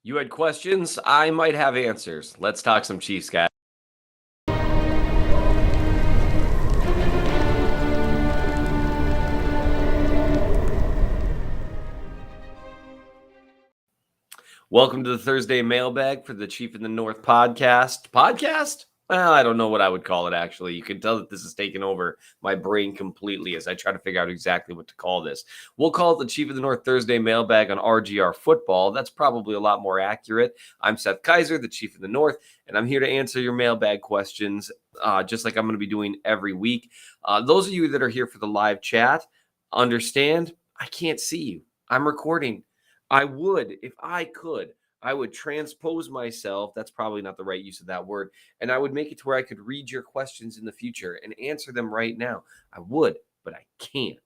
You had questions, I might have answers. Let's talk some Chiefs, guys. Welcome to the Thursday Mailbag for the Chief in the North podcast. Podcast? Well, I don't know what I would call it, actually. You can tell that this has taken over my brain completely as I try to figure out exactly what to call this. We'll call it the Chief of the North Thursday Mailbag on RGR Football. That's probably a lot more accurate. I'm Seth Kaiser, the Chief of the North, and I'm here to answer your mailbag questions, just like I'm going to be doing every week. Those of you that are here for the live chat, understand I can't see you. I'm recording. I would, if I could, I would transpose myself. That's probably not the right use of that word. And I would make it to where I could read your questions in the future and answer them right now. I would, but I can't.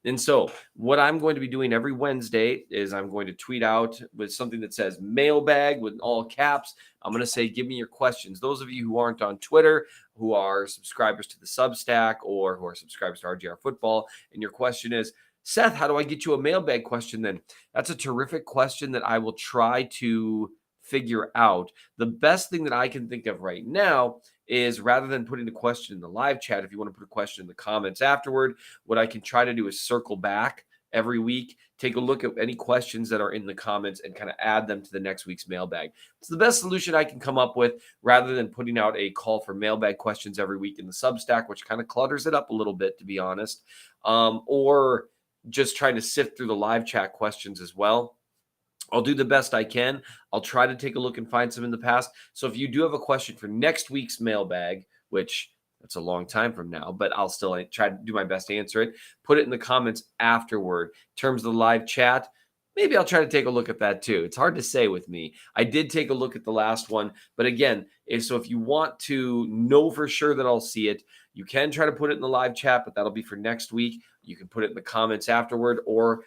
And so, what I'm going to be doing every Wednesday is I'm going to tweet out with something that says mailbag with all caps. I'm going to say, give me your questions. Those of you who aren't on Twitter, who are subscribers to the Substack or who are subscribers to RGR Football, and your question is, Seth, how do I get you a mailbag question then? That's a terrific question that I will try to figure out. The best thing that I can think of right now is rather than putting the question in the live chat, if you want to put a question in the comments afterward, what I can try to do is circle back every week, take a look at any questions that are in the comments and kind of add them to the next week's mailbag. It's the best solution I can come up with rather than putting out a call for mailbag questions every week in the Substack, which kind of clutters it up a little bit, to be honest, or just trying to sift through the live chat questions as well. I'll do the best I can. I'll try to take a look and find some in the past. So if you do have a question for next week's mailbag, which that's a long time from now, but I'll still try to do my best to answer it, put it in the comments afterward. In terms of the live chat, maybe I'll try to take a look at that too. It's hard to say with me. I did take a look at the last one, but again, so if you want to know for sure that I'll see it, you can try to put it in the live chat, but that'll be for next week. You can put it in the comments afterward, or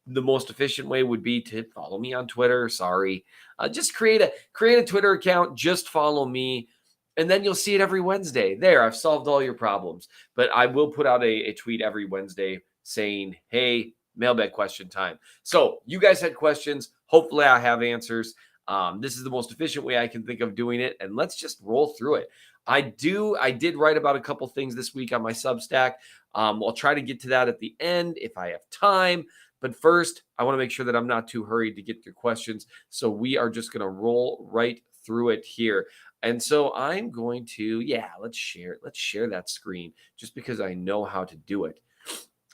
the most efficient way would be to follow me on Twitter. Sorry. Just create a Twitter account. Just follow me, and then you'll see it every Wednesday. There, I've solved all your problems. But I will put out a tweet every Wednesday saying, hey, mailbag question time. So you guys had questions. Hopefully I have answers. This is the most efficient way I can think of doing it, and let's just roll through it. I did write about a couple things this week on my Substack. I'll try to get to that at the end if I have time. But first, I want to make sure that I'm not too hurried to get your questions. So we are just going to roll right through it here. And so I'm going to, let's share that screen just because I know how to do it.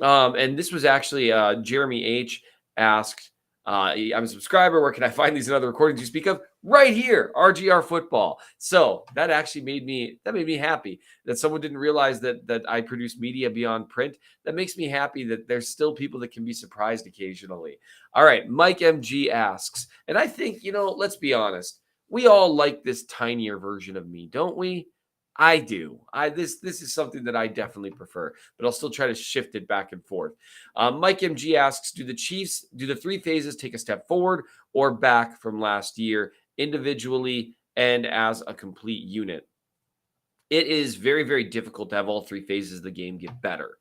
And this was actually Jeremy H. asked, I'm a subscriber. Where can I find these and other recordings you speak of? Right here, RGR Football. So that actually made me happy that someone didn't realize that I produce media beyond print. That makes me happy that there's still people that can be surprised occasionally. All right, Mike MG asks, and I think, let's be honest, we all like this tinier version of me, don't we? I do. This is something that I definitely prefer, but I'll still try to shift it back and forth. Mike MG asks, do the three phases take a step forward or back from last year individually and as a complete unit? It is very, very difficult to have all three phases of the game get better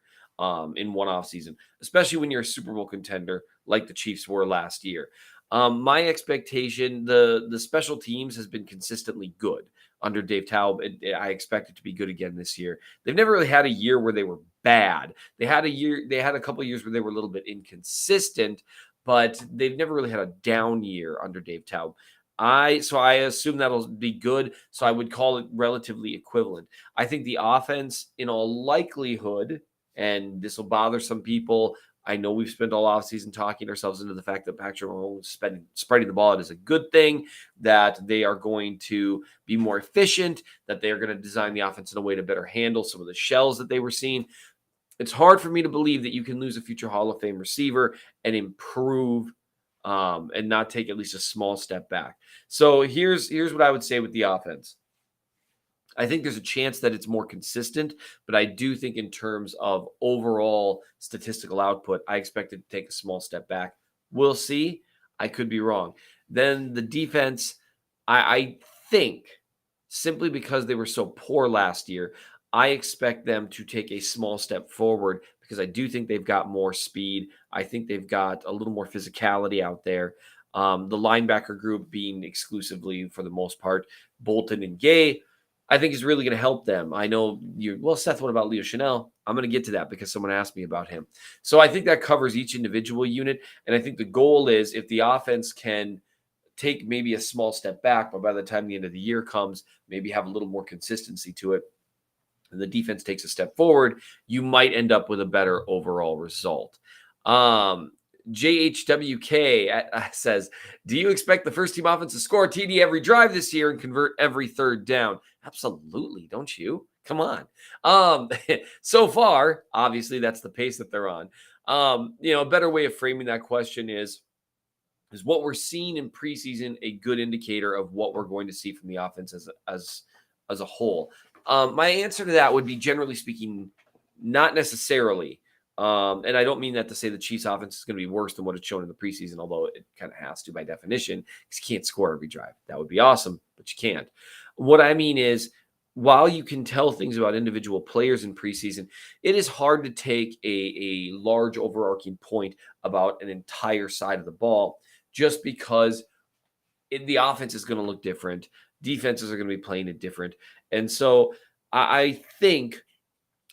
in one offseason, especially when you're a Super Bowl contender like the Chiefs were last year. My expectation, the special teams has been consistently good under Dave Taub, and I expect it to be good again this year. They've never really had a year where they were bad. They had a couple of years where they were a little bit inconsistent, but they've never really had a down year under Dave Taub. So I assume that'll be good. So I would call it relatively equivalent. I think the offense, in all likelihood, and this will bother some people, I know we've spent all offseason talking ourselves into the fact that Patrick Mahomes spreading the ball out is a good thing, that they are going to be more efficient, that they are going to design the offense in a way to better handle some of the shells that they were seeing. It's hard for me to believe that you can lose a future Hall of Fame receiver and improve and not take at least a small step back. So here's what I would say with the offense. I think there's a chance that it's more consistent, but I do think in terms of overall statistical output, I expect it to take a small step back. We'll see. I could be wrong. Then the defense, I think simply because they were so poor last year, I expect them to take a small step forward because I do think they've got more speed. I think they've got a little more physicality out there. The linebacker group being exclusively, for the most part, Bolton and Gay, I think is really going to help them. I know Seth, what about Leo Chanel? I'm going to get to that because someone asked me about him. So I think that covers each individual unit. And I think the goal is if the offense can take maybe a small step back, but by the time the end of the year comes, maybe have a little more consistency to it, and the defense takes a step forward, you might end up with a better overall result. JHWK says, do you expect the first team offense to score a TD every drive this year and convert every third down? Absolutely, don't you? Come on. So far, obviously, that's the pace that they're on. A better way of framing that question is what we're seeing in preseason a good indicator of what we're going to see from the offense as a whole? My answer to that would be, generally speaking, not necessarily. And I don't mean that to say the Chiefs offense is going to be worse than what it's shown in the preseason, although it kind of has to by definition, because you can't score every drive. That would be awesome, but you can't. What I mean is, while you can tell things about individual players in preseason, it is hard to take a large overarching point about an entire side of the ball just because the offense is going to look different. Defenses are going to be playing it different. And so I think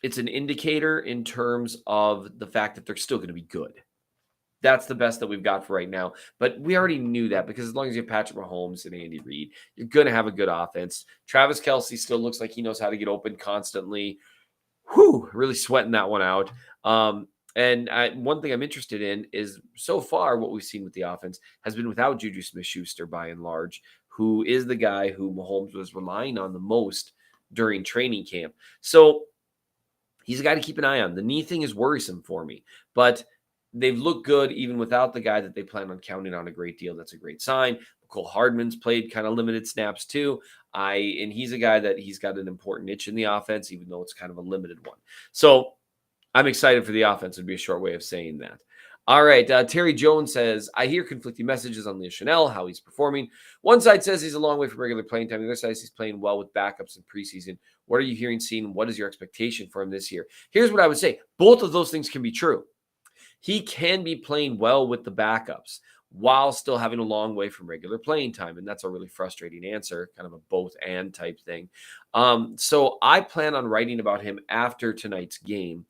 it's an indicator in terms of the fact that they're still going to be good. That's the best that we've got for right now. But we already knew that, because as long as you have Patrick Mahomes and Andy Reid, you're going to have a good offense. Travis Kelce still looks like he knows how to get open constantly. Really sweating that one out. And one thing I'm interested in is, so far what we've seen with the offense has been without Juju Smith-Schuster by and large, who is the guy who Mahomes was relying on the most during training camp. So he's a guy to keep an eye on. The knee thing is worrisome for me, but they've looked good even without the guy that they plan on counting on a great deal. That's a great sign. Cole Hardman's played kind of limited snaps too. And he's a guy that he's got an important niche in the offense, even though it's kind of a limited one. So I'm excited for the offense, would be a short way of saying that. All right. Terry Jones says, I hear conflicting messages on Leo Chanel, how he's performing. One side says he's a long way from regular playing time. The other side says he's playing well with backups in preseason. What are you hearing, seeing? What is your expectation for him this year? Here's what I would say. Both of those things can be true. He can be playing well with the backups while still having a long way from regular playing time. And that's a really frustrating answer, kind of a both and type thing. So I plan on writing about him after tonight's game.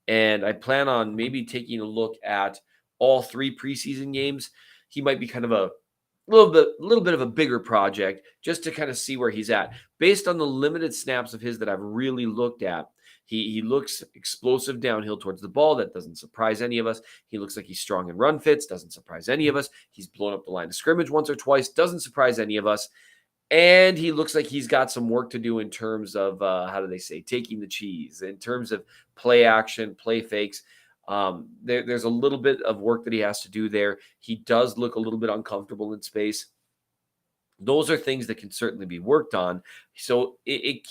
And I plan on maybe taking a look at all three preseason games. He might be kind of a little bit of a bigger project, just to kind of see where he's at. Based on the limited snaps of his that I've really looked at, he looks explosive downhill towards the ball. That doesn't surprise any of us. He looks like he's strong in run fits. Doesn't surprise any of us. He's blown up the line of scrimmage once or twice. Doesn't surprise any of us. And he looks like he's got some work to do in terms of, how do they say, taking the cheese, in terms of play action, play fakes. There's a little bit of work that he has to do there. He does look a little bit uncomfortable in space. Those are things that can certainly be worked on. So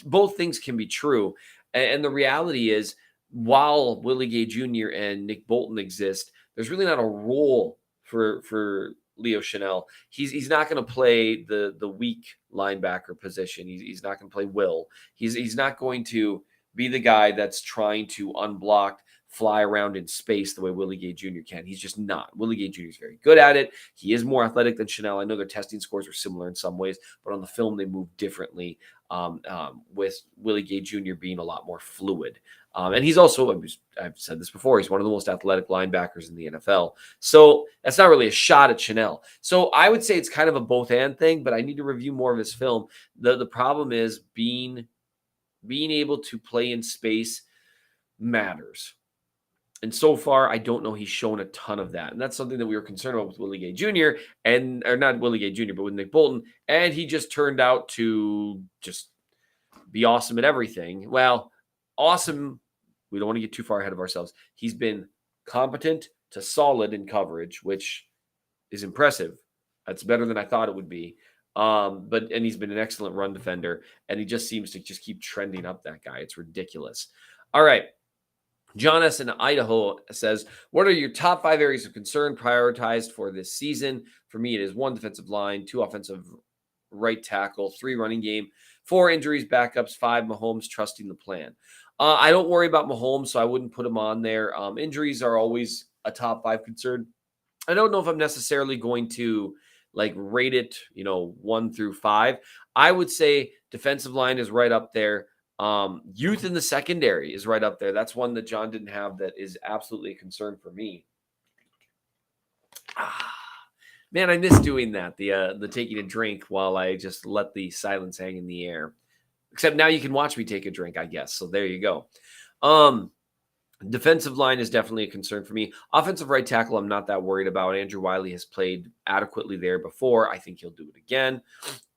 both things can be true. And the reality is, while Willie Gay Jr. and Nick Bolton exist, there's really not a role for Leo Chanel. He's not going to play the weak linebacker position. He's not going to play Will. He's not going to be the guy that's trying to unblocked fly around in space the way Willie Gay Jr. can. He's just not. Willie Gay Jr. is very good at it. He is more athletic than Chanel. I know their testing scores are similar in some ways, but on the film they move differently, with Willie Gay Jr. being a lot more fluid. And he's also, I've said this before, he's one of the most athletic linebackers in the NFL. So that's not really a shot at Chanel. So I would say it's kind of a both and thing, but I need to review more of his film. The problem is being able to play in space matters. And so far, I don't know he's shown a ton of that. And that's something that we were concerned about with Willie Gay Jr. or not Willie Gay Jr., but with Nick Bolton. And he just turned out to just be awesome at everything. Well, awesome. We don't want to get too far ahead of ourselves. He's been competent to solid in coverage, which is impressive. That's better than I thought it would be. And he's been an excellent run defender. And he just seems to just keep trending up, that guy. It's ridiculous. All right. John S. in Idaho says, what are your top 5 areas of concern prioritized for this season? For me, it is 1 defensive line, 2 offensive right tackle, 3 running game, 4 injuries, backups, 5 Mahomes trusting the plan. I don't worry about Mahomes, so I wouldn't put him on there. Injuries are always a top 5 concern. I don't know if I'm necessarily going to like rate it, 1 through 5, I would say defensive line is right up there. Youth in the secondary is right up there. That's one that John didn't have that is absolutely a concern for me. Man, I miss doing that. The taking a drink while I just let the silence hang in the air. Except now you can watch me take a drink, I guess. So there you go. Defensive line is definitely a concern for me. Offensive right tackle, I'm not that worried about. Andrew Wiley has played adequately there before. I think he'll do it again.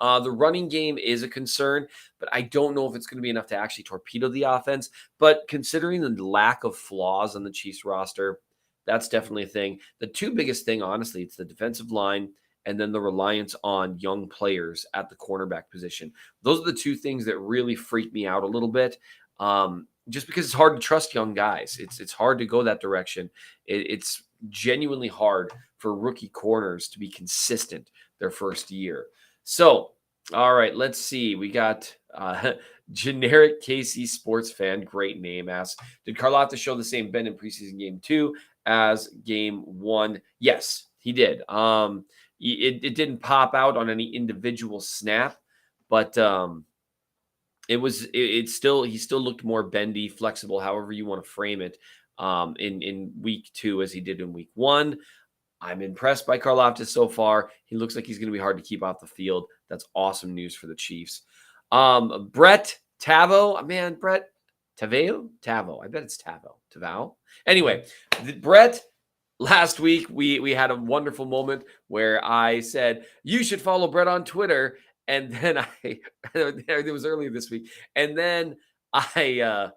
The running game is a concern, but I don't know if it's going to be enough to actually torpedo the offense. But considering the lack of flaws on the Chiefs roster, that's definitely a thing. The two biggest thing, honestly, it's the defensive line and then the reliance on young players at the cornerback position. Those are the two things that really freak me out a little bit. Just because it's hard to trust young guys. It's hard to go that direction. It's genuinely hard for rookie corners to be consistent their first year. So, all right, let's see. We got generic KC sports fan, great name, asks, did Karlaftis show the same bend in preseason game 2 as game 1? Yes, he did. It didn't pop out on any individual snap, but he still looked more bendy, flexible, however you want to frame it, in week 2 as he did in week 1. I'm impressed by Karlaftis so far. He looks like he's going to be hard to keep off the field. That's awesome news for the Chiefs. Brett Tavo, man, Brett Tavo. I bet it's Tavo. Anyway, Brett. Last week, we had a wonderful moment where I said, you should follow Brett on Twitter. And then it was earlier this week. And then I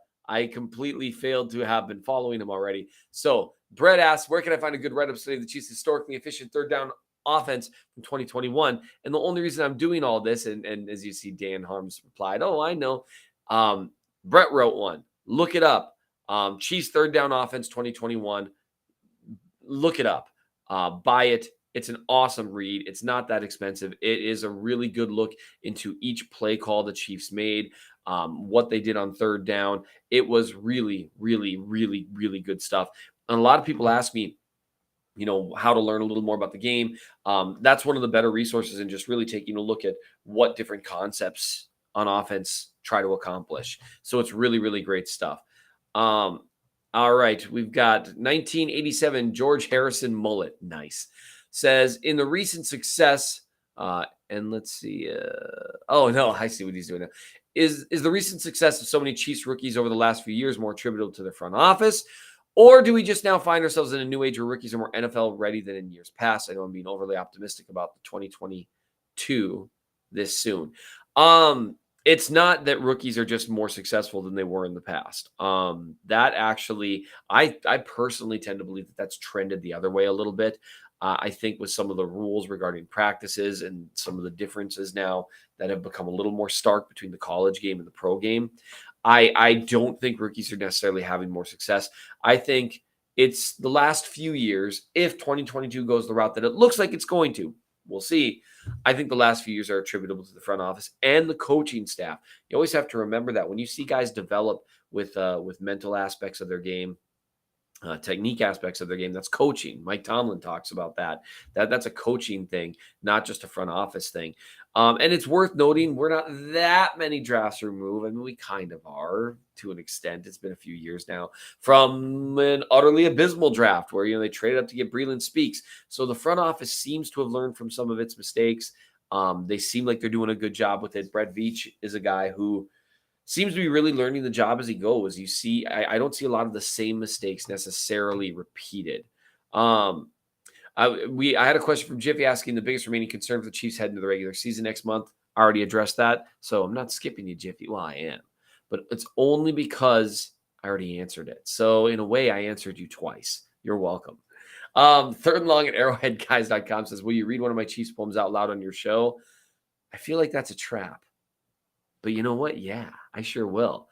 completely failed to have been following him already. So Brett asks, where can I find a good write-up study of the Chiefs' historically efficient third down offense from 2021? And the only reason I'm doing all this, and as you see, Dan Harms replied, oh, I know. Brett wrote one. Look it up. Chiefs third down offense 2021. Look it up. Buy it. It's an awesome read. It's not that expensive. It is a really good look into each play call the Chiefs made, what they did on third down. It was really, really, really, really good stuff. And a lot of people ask me, how to learn a little more about the game. That's one of the better resources in just really taking a look at what different concepts on offense try to accomplish. So it's really, really great stuff. All right, we've got 1987 George Harrison mullet. Nice. Says, in the recent success, and let's see. Oh, no, I see what he's doing now. Is the recent success of so many Chiefs rookies over the last few years more attributable to the front office? Or do we just now find ourselves in a new age where rookies are more NFL ready than in years past? I know I'm being overly optimistic about the 2022 this soon. It's not that rookies are just more successful than they were in the past. That actually, I personally tend to believe that that's trended the other way a little bit. I think with some of the rules regarding practices and some of the differences now that have become a little more stark between the college game and the pro game, I don't think rookies are necessarily having more success. I think it's the last few years, if 2022 goes the route that it looks like it's going to, we'll see. I think the last few years are attributable to the front office and the coaching staff. You always have to remember that when you see guys develop with mental aspects of their game, technique aspects of their game, that's coaching. Mike Tomlin talks about that. That's a coaching thing, not just a front office thing. And it's worth noting we're not that many drafts removed. I mean, we kind of are to an extent. It's been a few years now from an utterly abysmal draft where they traded up to get Breland Speaks. So the front office seems to have learned from some of its mistakes. They seem like they're doing a good job with it. Brett Veach is a guy who seems to be really learning the job as he goes. You see, I don't see a lot of the same mistakes necessarily repeated. I had a question from Jiffy asking the biggest remaining concern for the Chiefs heading to the regular season next month. I already addressed that, so I'm not skipping you, Jiffy. Well, I am, but it's only because I already answered it. So in a way, I answered you twice. You're welcome. Third and Long at arrowheadguys.com says, will you read one of my Chiefs poems out loud on your show? I feel like that's a trap. But you know what? Yeah, I sure will.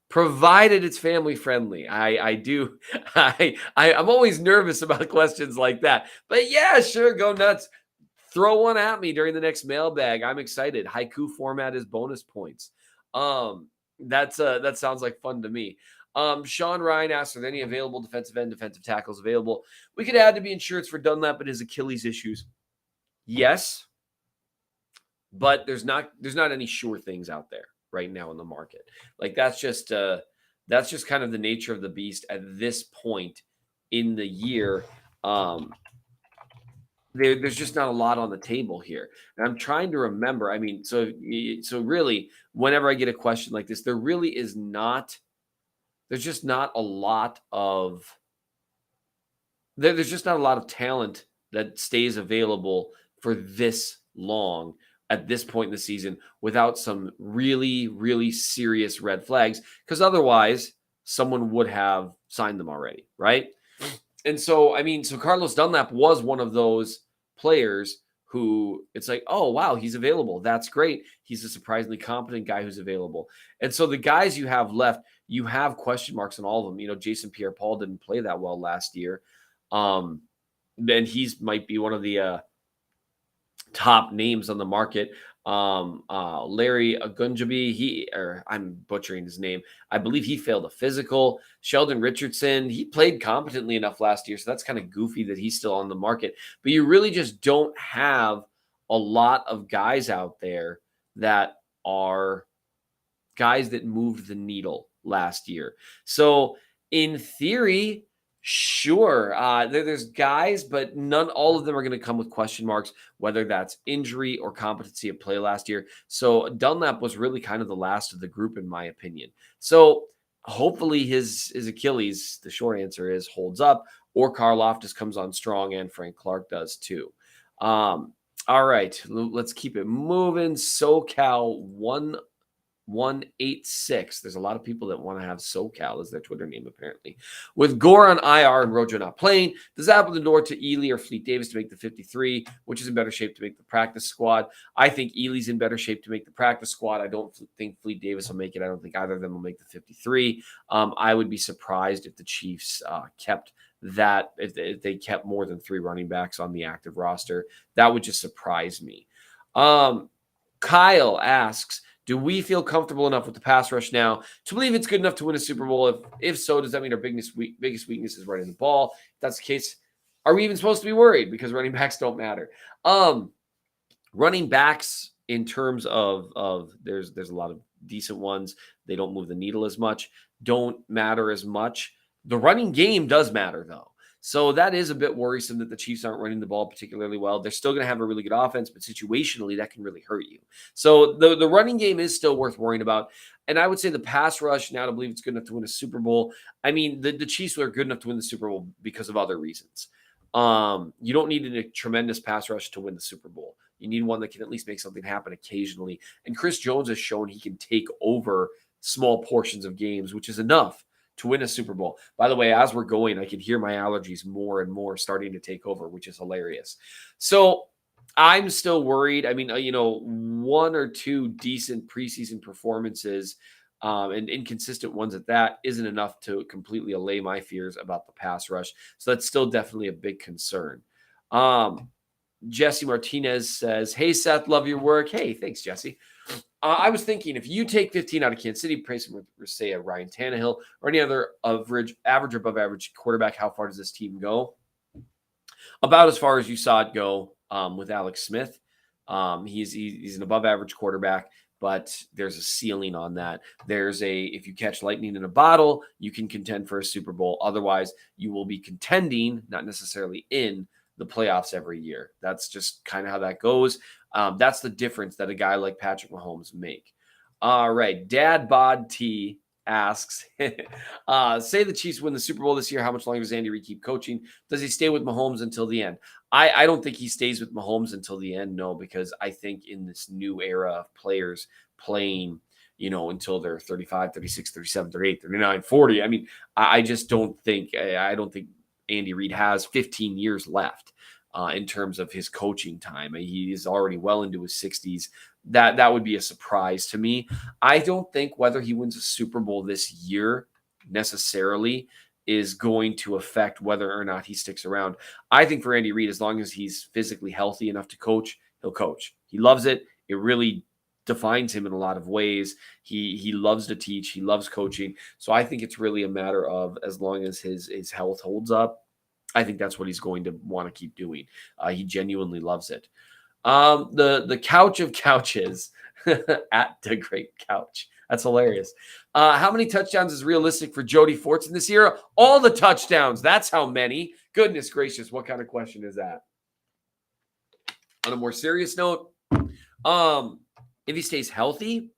Provided it's family friendly. I do. I'm always nervous about questions like that. But yeah, sure, go nuts. Throw one at me during the next mailbag. I'm excited. Haiku format is bonus points. That sounds like fun to me. Sean Ryan asks, are there any available defensive end, defensive tackles available? We could add to be insurance for Dunlap and his Achilles issues. Yes, but there's not any sure things out there right now in the market. Like that's just kind of the nature of the beast at this point in the year. Um, there's just not a lot on the table here. And I'm trying to remember. I mean, so really, whenever I get a question like this, there really is not. There's just not a lot of there's just not a lot of talent that stays available for this long at this point in the season without some really, really serious red flags. Because otherwise, someone would have signed them already, right? And so, I mean, so Carlos Dunlap was one of those players who it's like, oh, wow, he's available. That's great. He's a surprisingly competent guy who's available. And so the guys you have left, you have question marks on all of them. You know, Jason Pierre-Paul didn't play that well last year. Then he's might be one of the top names on the market. Larry Agunjabi, I'm butchering his name. I believe he failed a physical. Sheldon Richardson, he played competently enough last year, so that's kind of goofy that he's still on the market. But you really just don't have a lot of guys out there that are guys that moved the needle last year. So in theory, sure, there's guys, but all of them are going to come with question marks, whether that's injury or competency of play last year. So Dunlap was really kind of the last of the group, in my opinion. So hopefully his Achilles, the short answer is, holds up, or Karlaftis comes on strong, and Frank Clark does too. All right, let's keep it moving. SoCal 186. There's a lot of people that want to have SoCal as their Twitter name, apparently. With Gore on IR and Rojo not playing, does that open the door to Ely or Fleet Davis to make the 53, which is in better shape to make the practice squad? I think Ely's in better shape to make the practice squad. I don't think Fleet Davis will make it. I don't think either of them will make the 53. I would be surprised if the Chiefs kept that, if they kept more than 3 running backs on the active roster. That would just surprise me. Kyle asks, do we feel comfortable enough with the pass rush now to believe it's good enough to win a Super Bowl? If so, does that mean our biggest weakness is running the ball? If that's the case, are we even supposed to be worried? Because running backs don't matter. Running backs, in terms of there's a lot of decent ones. They don't move the needle as much, don't matter as much. The running game does matter, though. So that is a bit worrisome that the Chiefs aren't running the ball particularly well. They're still going to have a really good offense, but situationally, that can really hurt you. So the running game is still worth worrying about. And I would say the pass rush, now to believe it's good enough to win a Super Bowl. I mean, the Chiefs are good enough to win the Super Bowl because of other reasons. You don't need a tremendous pass rush to win the Super Bowl. You need one that can at least make something happen occasionally. And Chris Jones has shown he can take over small portions of games, which is enough to win a Super Bowl. By the way, as we're going, I can hear my allergies more and more starting to take over, which is hilarious. So I'm still worried. I mean, 1 or 2 decent preseason performances and inconsistent ones at that isn't enough to completely allay my fears about the pass rush. So that's still definitely a big concern. Jesse Martinez says, hey, Seth, love your work. Hey, thanks, Jesse. I was thinking, if you take 15 out of Kansas City, place him with, say, a Ryan Tannehill or any other average or above average quarterback, how far does this team go? About as far as you saw it go with Alex Smith. He's an above average quarterback, but there's a ceiling on that. If you catch lightning in a bottle, you can contend for a Super Bowl. Otherwise, you will be contending, not necessarily in the playoffs every year. That's just kind of how that goes. That's the difference that a guy like Patrick Mahomes make. All right. Dad Bod T asks, say the Chiefs win the Super Bowl this year, how much longer does Andy Reid keep coaching? Does he stay with Mahomes until the end? I don't think he stays with Mahomes until the end, no, because I think in this new era of players playing, until they're 35, 36, 37, 38, 39, 40. I mean, I just don't think, I don't think Andy Reid has 15 years left in terms of his coaching time. He is already well into his 60s. That would be a surprise to me. I don't think whether he wins a Super Bowl this year necessarily is going to affect whether or not he sticks around. I think for Andy Reid, as long as he's physically healthy enough to coach, he'll coach. He loves it. It really defines him in a lot of ways. He loves to teach. He loves coaching. So I think it's really a matter of, as long as his health holds up, I think that's what he's going to want to keep doing. He genuinely loves it. The couch of couches at the Great Couch. That's hilarious. How many touchdowns is realistic for Jody Fortson this year? All the touchdowns. That's how many. Goodness gracious, what kind of question is that? On a more serious note, if he stays healthy,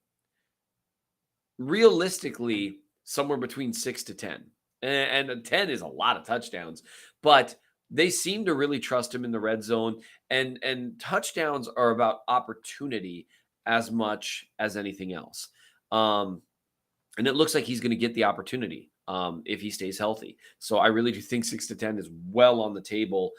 realistically, somewhere between 6 to 10. And 10 is a lot of touchdowns, but they seem to really trust him in the red zone. And touchdowns are about opportunity as much as anything else. And it looks like he's going to get the opportunity if he stays healthy. So I really do think 6 to 10 is well on the table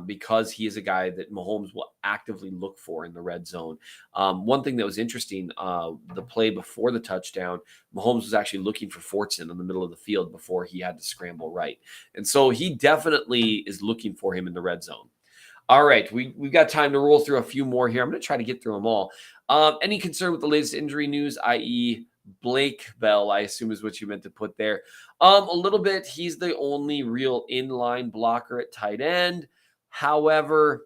because he is a guy that Mahomes will actively look for in the red zone. One thing that was interesting, the play before the touchdown, Mahomes was actually looking for Fortson in the middle of the field before he had to scramble right. And so he definitely is looking for him in the red zone. All right, we've got time to roll through a few more here. I'm going to try to get through them all. Any concern with the latest injury news, i.e., Blake Bell, I assume is what you meant to put there. A little bit. He's the only real inline blocker at tight end. However,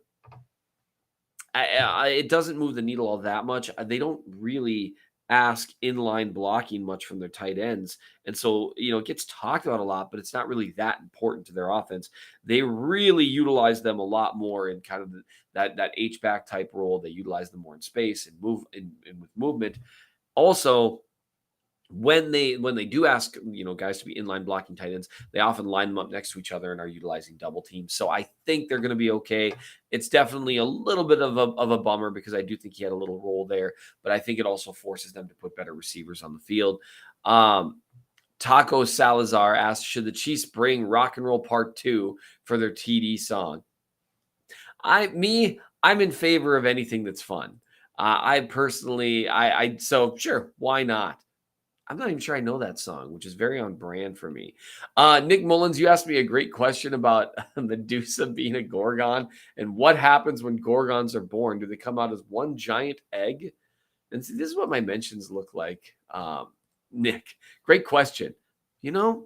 it doesn't move the needle all that much. They don't really ask inline blocking much from their tight ends. And so, it gets talked about a lot, but it's not really that important to their offense. They really utilize them a lot more in kind of that H-back type role. They utilize them more in space and move and with movement. Also, when they do ask guys to be inline blocking tight ends, they often line them up next to each other and are utilizing double teams. So I think they're going to be okay. It's definitely a little bit of a bummer because I do think he had a little role there, but I think it also forces them to put better receivers on the field. Taco Salazar asked, should the Chiefs bring Rock and Roll Part 2 for their TD song? I'm in favor of anything that's fun. I personally, so sure, why not? I'm not even sure I know that song, which is very on brand for me. Nick Mullins, you asked me a great question about Medusa being a Gorgon and what happens when Gorgons are born. Do they come out as one giant egg? And see, this is what my mentions look like. Nick, great question. Or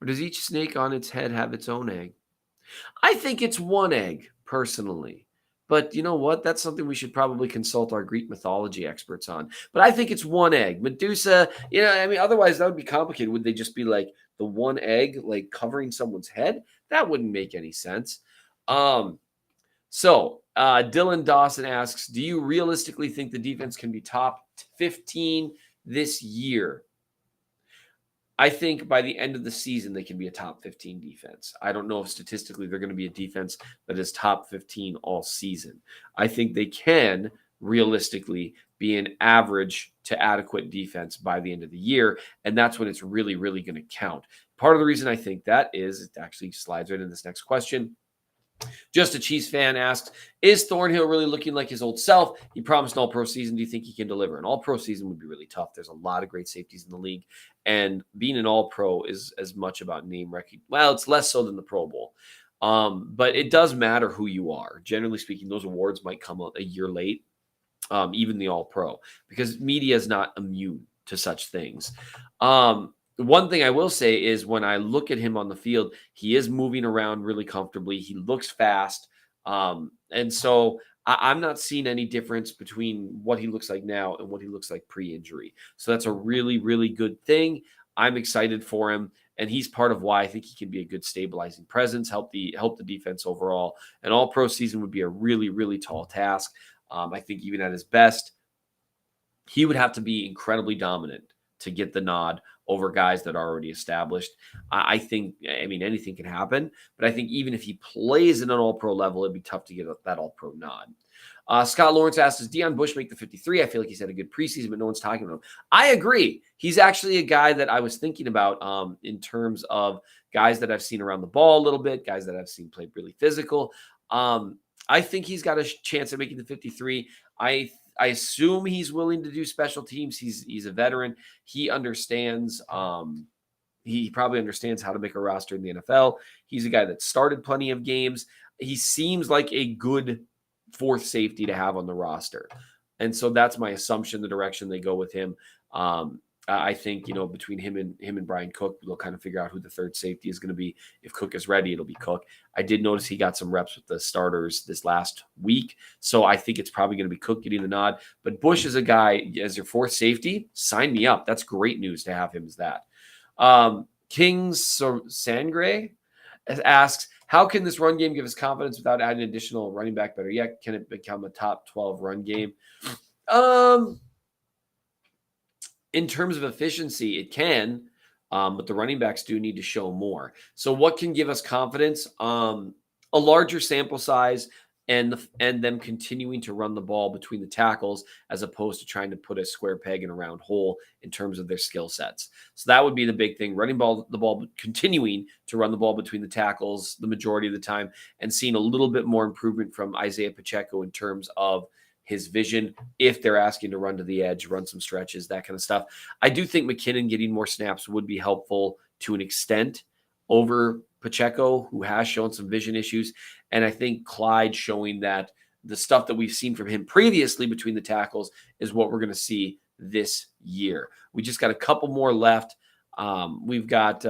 does each snake on its head have its own egg? I think it's one egg, personally. But you know what? That's something we should probably consult our Greek mythology experts on. But I think it's one egg. Medusa, otherwise that would be complicated. Would they just be like the one egg, like covering someone's head? That wouldn't make any sense. So Dylan Dawson asks, do you realistically think the defense can be top 15 this year? I think by the end of the season, they can be a top 15 defense. I don't know if statistically they're going to be a defense that is top 15 all season. I think they can realistically be an average to adequate defense by the end of the year. And that's when it's really, really going to count. Part of the reason I think that is, it actually slides right in this next question. Just a Chiefs fan asked, is Thornhill really looking like his old self? He promised an all-pro season. Do you think he can deliver? An all-pro season would be really tough. There's a lot of great safeties in the league. And being an all-pro is as much about name recognition. Well, it's less so than the Pro Bowl. But it does matter who you are. Generally speaking, those awards might come out a year late, even the all-pro, because media is not immune to such things. One thing I will say is when I look at him on the field, he is moving around really comfortably. He looks fast. And so I'm not seeing any difference between what he looks like now and what he looks like pre-injury. So that's a really, really good thing. I'm excited for him. And he's part of why I think he can be a good stabilizing presence, help the defense overall. An all-pro season would be a really, really tall task. I think even at his best, he would have to be incredibly dominant to get the nod over guys that are already established. I think, anything can happen, but I think even if he plays at an all-pro level, it'd be tough to get that all-pro nod. Scott Lawrence asked, does Deion Bush make the 53? I feel like he's had a good preseason, but no one's talking about him. I agree. He's actually a guy that I was thinking about in terms of guys that I've seen around the ball a little bit, guys that I've seen play really physical. I think he's got a chance at making the 53. I assume he's willing to do special teams. He's a veteran. He understands. He probably understands how to make a roster in the NFL. He's a guy that started plenty of games. He seems like a good fourth safety to have on the roster. And so that's my assumption, the direction they go with him. I think, between him and Brian Cook, they'll kind of figure out who the third safety is going to be. If Cook is ready, it'll be Cook. I did notice he got some reps with the starters this last week, so I think it's probably going to be Cook getting the nod. But Bush is a guy as your fourth safety. Sign me up. That's great news to have him as that. Kings Sangre asks, how can this run game give us confidence without adding additional running back? Better yet, can it become a top 12 run game? In terms of efficiency, it can, but the running backs do need to show more. So what can give us confidence? A larger sample size and them continuing to run the ball between the tackles as opposed to trying to put a square peg in a round hole in terms of their skill sets. So that would be the big thing, continuing to run the ball between the tackles the majority of the time, and seeing a little bit more improvement from Isaiah Pacheco in terms of his vision, if they're asking to run to the edge, run some stretches, that kind of stuff. I do think McKinnon getting more snaps would be helpful to an extent over Pacheco, who has shown some vision issues. And I think Clyde showing that the stuff that we've seen from him previously between the tackles is what we're going to see this year. We just got a couple more left. We've got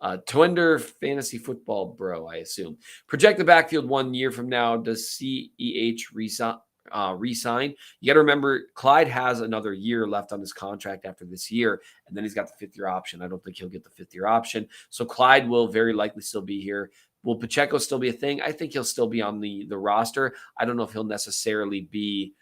Twender Fantasy Football Bro, I assume. Project the backfield 1 year from now. Does CEH re-sign? You got to remember, Clyde has another year left on his contract after this year, and then he's got the fifth-year option. I don't think he'll get the fifth-year option. So Clyde will very likely still be here. Will Pacheco still be a thing? I think he'll still be on the roster. I don't know if he'll necessarily be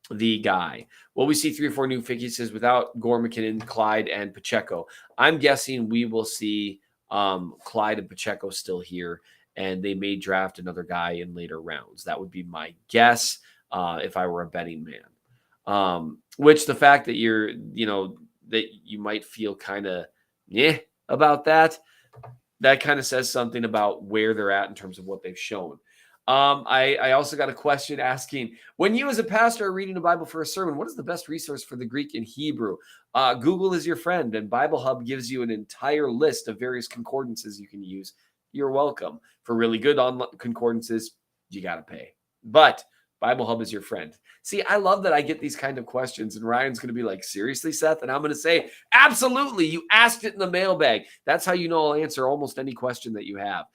the guy. Will we see 3 or 4 new faces without Gore, McKinnon, Clyde, and Pacheco? I'm guessing we will see Clyde and Pacheco still here, and they may draft another guy in later rounds. That would be my guess if I were a betting man. Which the fact that that you might feel kind of about that kind of says something about where they're at in terms of what they've shown. I also got a question asking, when you as a pastor are reading the Bible for a sermon, what is the best resource for the Greek and Hebrew? Google is your friend, and Bible Hub gives you an entire list of various concordances you can use. You're welcome. For really good online concordances, you got to pay. But Bible Hub is your friend. See, I love that I get these kind of questions, and Ryan's going to be like, seriously, Seth? And I'm going to say, absolutely. You asked it in the mailbag. That's how you know I'll answer almost any question that you have.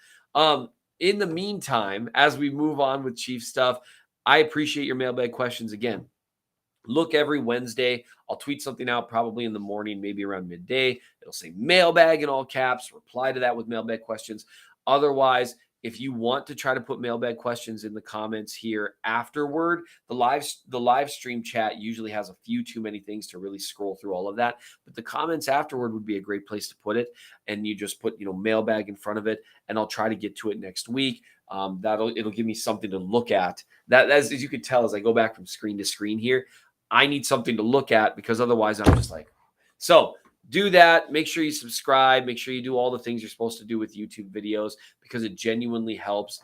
In the meantime, as we move on with Chief stuff, I appreciate your mailbag questions again. Look every Wednesday. I'll tweet something out probably in the morning, maybe around midday. It'll say mailbag in all caps. Reply to that with mailbag questions. Otherwise, if you want to try to put mailbag questions in the comments here afterward, the live stream chat usually has a few too many things to really scroll through all of that. But the comments afterward would be a great place to put it. And you just put, mailbag in front of it, and I'll try to get to it next week. It'll give me something to look at. That, as you could tell, as I go back from screen to screen here, I need something to look at, because otherwise I'm just like, so do that. Make sure you subscribe. Make sure you do all the things you're supposed to do with YouTube videos, because it genuinely helps.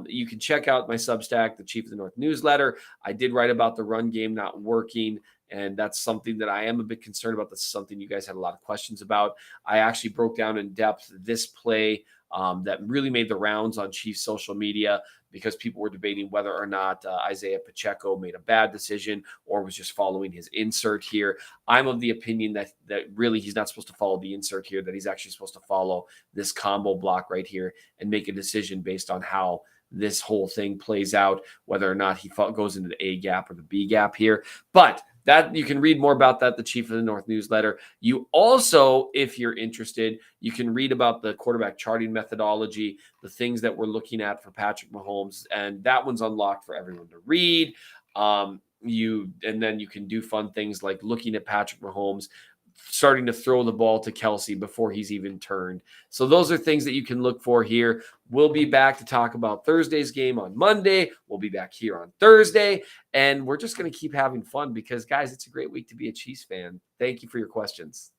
You can check out my Substack, the Chief of the North newsletter. I did write about the run game not working, and that's something that I am a bit concerned about. That's something you guys had a lot of questions about. I actually broke down in depth this play that really made the rounds on Chiefs social media, because people were debating whether or not Isaiah Pacheco made a bad decision or was just following his insert here. I'm of the opinion that really he's not supposed to follow the insert here, that he's actually supposed to follow this combo block right here and make a decision based on how this whole thing plays out, whether or not he goes into the A gap or the B gap here. But that you can read more about that, the Chief of the North newsletter. You also, if you're interested, you can read about the quarterback charting methodology, the things that we're looking at for Patrick Mahomes, and that one's unlocked for everyone to read. And then you can do fun things like looking at Patrick Mahomes starting to throw the ball to Kelsey before he's even turned. So those are things that you can look for here. We'll be back to talk about Thursday's game on Monday. We'll be back here on Thursday, and we're just going to keep having fun because, guys, it's a great week to be a Chiefs fan. Thank you for your questions.